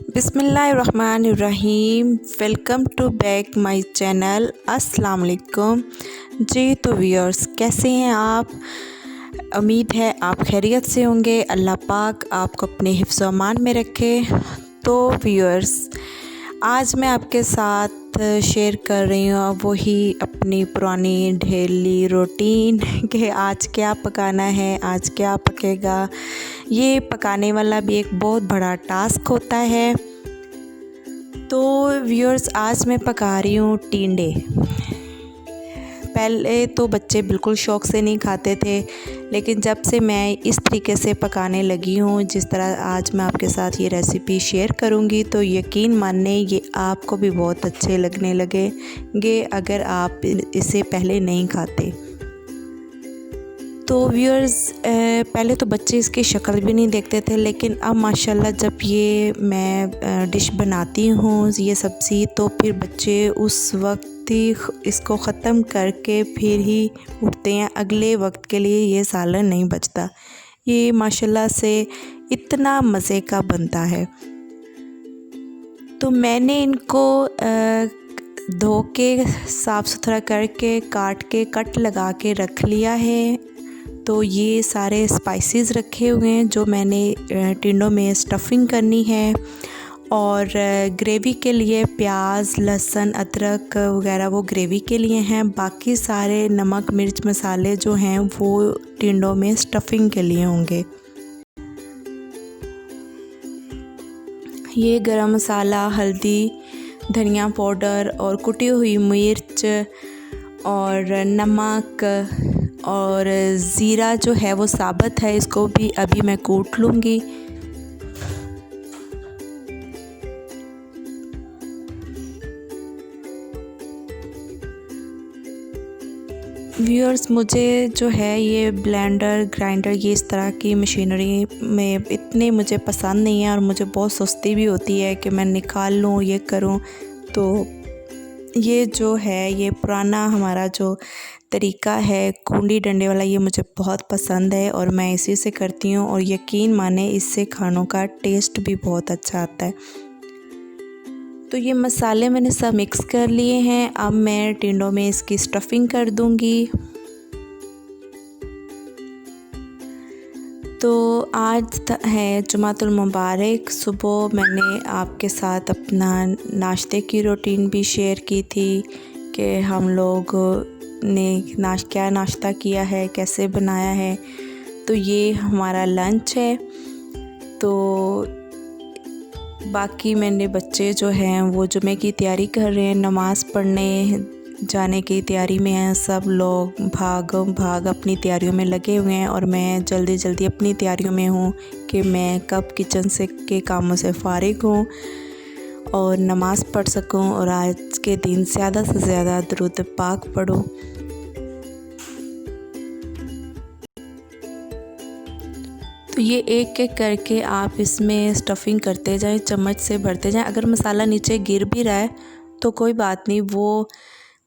बिस्मिल्लाहिर्रहमानिर्रहीम। Welcome to back my channel. अस्सलाम वालेकुम जी। तो व्यूअर्स, कैसे हैं आप? उम्मीद है आप खैरियत से होंगे। अल्लाह पाक आपको अपने हिफ्ज़ व अमान में रखे। तो व्यूअर्स, आज मैं आपके साथ शेयर कर रही हूँ वही अपनी पुरानी डेली रूटीन कि आज क्या पकाना है, आज क्या पकेगा। ये पकाने वाला भी एक बहुत बड़ा टास्क होता है। तो व्यूअर्स, आज मैं पका रही हूँ टिंडे। पहले तो बच्चे बिल्कुल शौक़ से नहीं खाते थे, लेकिन जब से मैं इस तरीके से पकाने लगी हूँ, जिस तरह आज मैं आपके साथ ये रेसिपी शेयर करूँगी, तो यकीन मानिए ये आपको भी बहुत अच्छे लगने लगेंगे अगर आप इसे पहले नहीं खाते। तो व्यूअर्स, पहले तो बच्चे इसकी शक्ल भी नहीं देखते थे, लेकिन अब माशाल्लाह जब ये मैं डिश बनाती हूँ ये सब्ज़ी, तो फिर बच्चे उस वक्त ही इसको ख़त्म करके फिर ही उठते हैं। अगले वक्त के लिए ये सालन नहीं बचता। ये माशाल्लाह से इतना मज़े का बनता है। तो मैंने इनको धो के साफ़ सुथरा करके काट के कट लगा के रख लिया है। तो ये सारे स्पाइसेस रखे हुए हैं जो मैंने टिंडों में स्टफिंग करनी है। और ग्रेवी के लिए प्याज, लहसुन, अदरक वगैरह वो ग्रेवी के लिए हैं। बाकी सारे नमक, मिर्च, मसाले जो हैं वो टिंडों में स्टफिंग के लिए होंगे। ये गरम मसाला, हल्दी, धनिया पाउडर और कुटी हुई मिर्च और नमक और ज़ीरा जो है वो साबुत है, इसको भी अभी मैं कूट लूँगी। व्यूअर्स, मुझे जो है ये ब्लेंडर, ग्राइंडर, ये इस तरह की मशीनरी में इतने मुझे पसंद नहीं है और मुझे बहुत सुस्ती भी होती है कि मैं निकाल लूँ, ये करूँ। तो ये जो है ये पुराना हमारा जो तरीका है कूंडी डंडे वाला, ये मुझे बहुत पसंद है और मैं इसी से करती हूँ। और यकीन माने इससे खानों का टेस्ट भी बहुत अच्छा आता है। तो ये मसाले मैंने सब मिक्स कर लिए हैं। अब मैं टिंडों में इसकी स्टफिंग कर दूँगी। तो आज है जुमातुल मुबारक। सुबह मैंने आपके साथ अपना नाश्ते की रूटीन भी शेयर की थी कि हम लोग ने क्या नाश्ता किया है, कैसे बनाया है। तो ये हमारा लंच है। तो बाकी मेरे बच्चे जो हैं वो जुमे की तैयारी कर रहे हैं, नमाज़ पढ़ने जाने की तैयारी में हैं। सब लोग भाग अपनी तैयारियों में लगे हुए हैं और मैं जल्दी जल्दी अपनी तैयारियों में हूँ कि मैं कब किचन से के कामों से फ़ारिग हूँ और नमाज़ पढ़ सकूँ और आज के दिन ज़्यादा से ज़्यादा दुरूद पाक पढ़ूँ। तो ये एक एक करके आप इसमें स्टफिंग करते जाएं, चम्मच से भरते जाएं। अगर मसाला नीचे गिर भी रहा है तो कोई बात नहीं, वो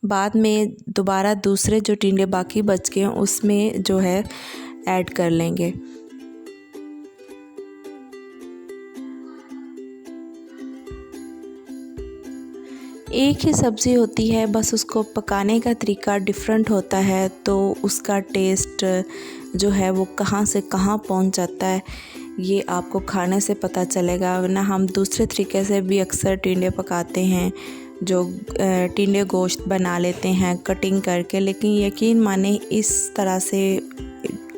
बाद में दोबारा दूसरे जो टिंडे बाकी बच गए हैं उसमें जो है ऐड कर लेंगे। एक ही सब्ज़ी होती है, बस उसको पकाने का तरीका डिफरेंट होता है, तो उसका टेस्ट जो है वो कहाँ से कहाँ पहुंच जाता है ये आपको खाने से पता चलेगा। वरना हम दूसरे तरीके से भी अक्सर टिंडे पकाते हैं, जो टिंडे गोश्त बना लेते हैं कटिंग करके, लेकिन यकीन माने इस तरह से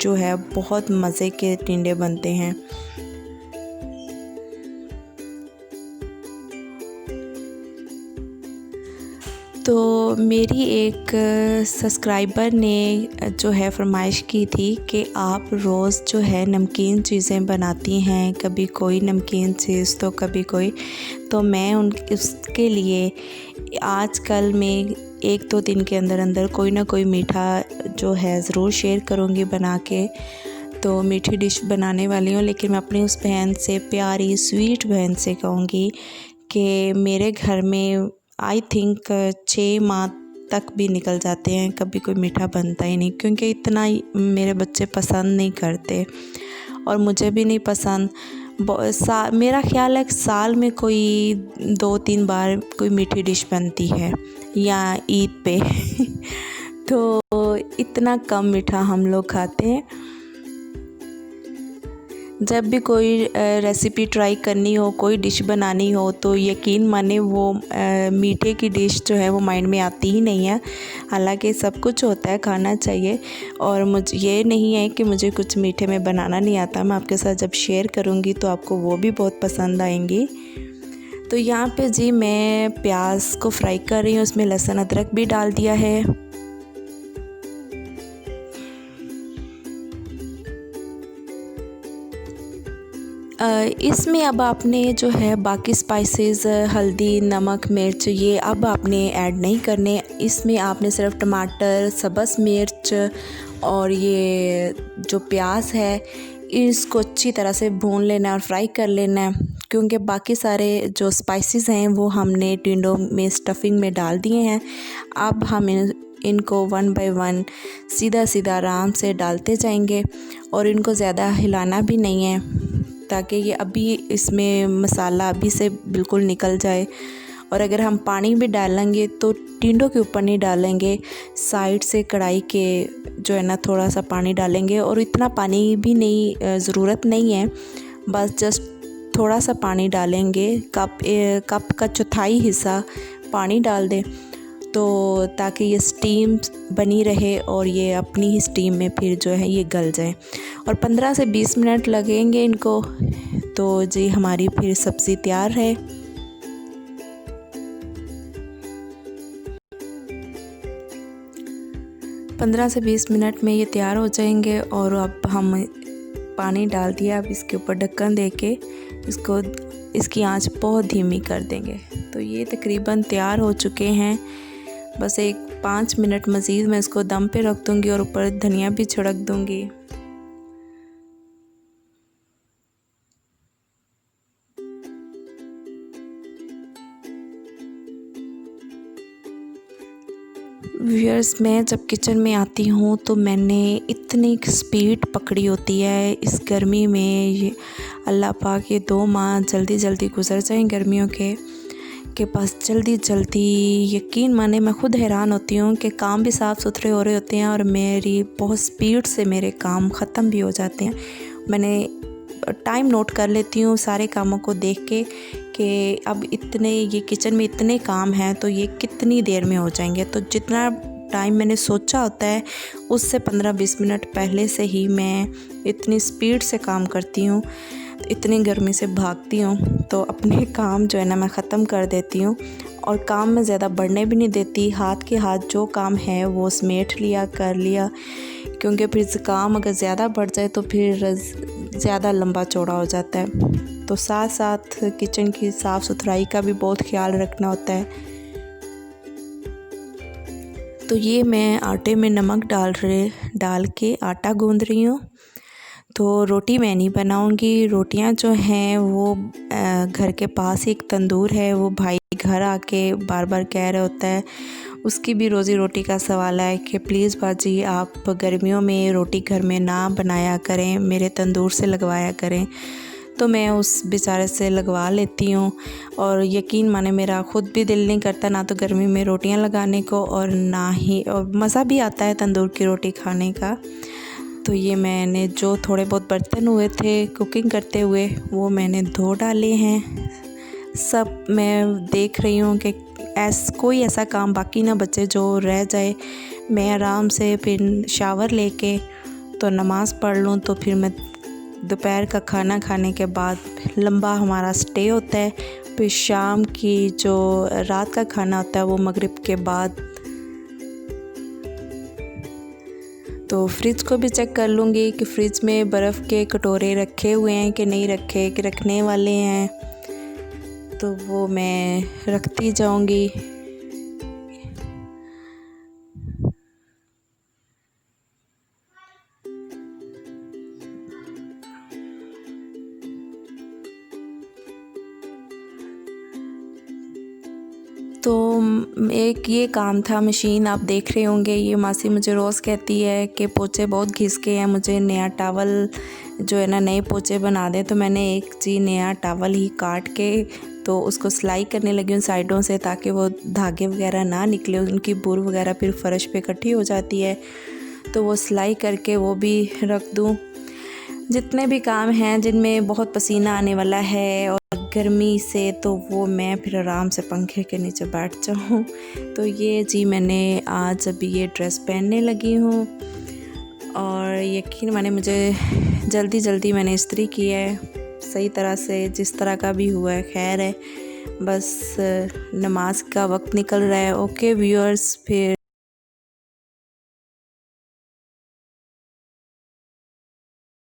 जो है बहुत मज़े के टिंडे बनते हैं। तो मेरी एक सब्सक्राइबर ने जो है फरमाइश की थी कि आप रोज़ जो है नमकीन चीज़ें बनाती हैं, कभी कोई नमकीन चीज़ तो कभी कोई। तो मैं उसके लिए आजकल में 1-2 दिन के अंदर अंदर कोई ना कोई मीठा जो है ज़रूर शेयर करूँगी बना के। तो मीठी डिश बनाने वाली हूँ, लेकिन मैं अपनी उस बहन से, प्यारी स्वीट बहन से कहूँगी कि मेरे घर में आई थिंक 6 माह तक भी निकल जाते हैं, कभी कोई मीठा बनता ही नहीं, क्योंकि इतना मेरे बच्चे पसंद नहीं करते और मुझे भी नहीं पसंद। मेरा ख्याल है कि साल में कोई 2-3 बार कोई मीठी डिश बनती है या ईद पे तो इतना कम मीठा हम लोग खाते हैं। जब भी कोई रेसिपी ट्राई करनी हो, कोई डिश बनानी हो, तो यकीन माने वो मीठे की डिश जो है वो माइंड में आती ही नहीं है। हालांकि सब कुछ होता है, खाना चाहिए। और मुझे ये नहीं है कि मुझे कुछ मीठे में बनाना नहीं आता। मैं आपके साथ जब शेयर करूँगी तो आपको वो भी बहुत पसंद आएंगी। तो यहाँ पे जी मैं प्याज को फ्राई कर रही हूँ, उसमें लहसुन अदरक भी डाल दिया है। इसमें अब आपने जो है बाकी स्पाइसेस, हल्दी, नमक, मिर्च, ये अब आपने ऐड नहीं करने। इसमें आपने सिर्फ टमाटर, सब्ज़ मिर्च और ये जो प्याज है इसको अच्छी तरह से भून लेना है और फ्राई कर लेना है, क्योंकि बाकी सारे जो स्पाइसेस हैं वो हमने टिंडों में स्टफिंग में डाल दिए हैं। अब हम इनको 1 बाय 1 सीधा सीधा आराम से डालते जाएंगे और इनको ज़्यादा हिलाना भी नहीं है, ताकि ये अभी इसमें मसाला अभी से बिल्कुल निकल जाए। और अगर हम पानी भी डालेंगे तो टिंडों के ऊपर नहीं डालेंगे, साइड से कढ़ाई के जो है ना थोड़ा सा पानी डालेंगे। और इतना पानी भी नहीं, ज़रूरत नहीं है, बस जस्ट थोड़ा सा पानी डालेंगे। कप का चौथाई हिस्सा पानी डाल दें, तो ताकि ये स्टीम बनी रहे और ये अपनी ही स्टीम में फिर जो है ये गल जाए। और 15 से 20 मिनट लगेंगे इनको। तो जी हमारी फिर सब्ज़ी तैयार है। पंद्रह से 20 मिनट में ये तैयार हो जाएंगे। और अब हम पानी डाल दिया, अब इसके ऊपर ढक्कन दे के इसकी आंच बहुत धीमी कर देंगे। तो ये तकरीबन तैयार हो चुके हैं। बस 5 मिनट मज़ीद मैं इसको दम पे रख दूँगी और ऊपर धनिया भी छिड़क दूँगी। व्यूअर्स, मैं जब किचन में आती हूँ तो मैंने इतनी स्पीड पकड़ी होती है इस गर्मी में। ये अल्लाह पाक ये 2 माह जल्दी जल्दी गुजर जाएं गर्मियों के पास जल्दी जल्दी। यकीन माने मैं ख़ुद हैरान होती हूँ कि काम भी साफ़ सुथरे हो रहे होते हैं और मेरी बहुत स्पीड से मेरे काम ख़त्म भी हो जाते हैं। मैंने टाइम नोट कर लेती हूँ सारे कामों को देख के कि अब ये किचन में इतने काम हैं तो ये कितनी देर में हो जाएंगे। तो जितना टाइम मैंने सोचा होता है उससे 15-20 मिनट पहले से ही मैं इतनी स्पीड से काम करती हूँ, इतनी गर्मी से भागती हूँ। तो अपने काम जो है ना मैं ख़त्म कर देती हूँ और काम में ज़्यादा बढ़ने भी नहीं देती। हाथ के हाथ जो काम है वो समेट लिया, कर लिया, क्योंकि फिर काम अगर ज़्यादा बढ़ जाए तो फिर ज़्यादा लंबा चौड़ा हो जाता है। तो साथ साथ किचन की साफ़ सुथराई का भी बहुत ख्याल रखना होता है। तो ये मैं आटे में नमक डाल के आटा गूंद रही हूँ। तो रोटी मैं नहीं बनाऊँगी। रोटियाँ जो हैं वो घर के पास एक तंदूर है, वो भाई घर आके बार बार कह रहा होता है, उसकी भी रोज़ी रोटी का सवाल है कि प्लीज़ बाजी आप गर्मियों में रोटी घर में ना बनाया करें, मेरे तंदूर से लगवाया करें। तो मैं उस बेचारे से लगवा लेती हूँ। और यकीन माने मेरा ख़ुद भी दिल नहीं करता ना तो गर्मी में रोटियां लगाने को, और ना ही और मज़ा भी आता है तंदूर की रोटी खाने का। तो ये मैंने जो थोड़े बहुत बर्तन हुए थे कुकिंग करते हुए वो मैंने धो डाले हैं सब। मैं देख रही हूँ कि कोई ऐसा काम बाकी ना बचे जो रह जाए। मैं आराम से फिर शावर लेके तो नमाज़ पढ़ लूँ। तो फिर मैं दोपहर का खाना खाने के बाद लंबा हमारा स्टे होता है। फिर शाम की जो रात का खाना होता है वो मगरिब के बाद। तो फ्रिज को भी चेक कर लूँगी कि फ़्रिज में बर्फ़ के कटोरे रखे हुए हैं कि नहीं रखे, कि रखने वाले हैं तो वो मैं रखती जाऊँगी। तो एक ये काम था, मशीन आप देख रहे होंगे। ये मासी मुझे रोज़ कहती है कि पोचे बहुत घिस के हैं, मुझे नया टॉवल जो है ना नए पोचे बना दे। तो मैंने एक नया टॉवल ही काट के तो उसको सिलाई करने लगी उन साइडों से, ताकि वो धागे वगैरह ना निकले, उनकी बुर वगैरह फिर फ़र्श पे इकट्ठी हो जाती है। तो वो सिलाई करके वो भी रख दूँ। जितने भी काम हैं जिनमें बहुत पसीना आने वाला है और गर्मी से, तो वो मैं फिर आराम से पंखे के नीचे बैठ जाऊँ। तो ये जी मैंने आज अभी ये ड्रेस पहनने लगी हूँ और यकीन माने मुझे जल्दी मैंने इस्त्री की है, सही तरह से, जिस तरह का भी हुआ है खैर है। बस नमाज का वक्त निकल रहा है। ओके व्यूअर्स, फिर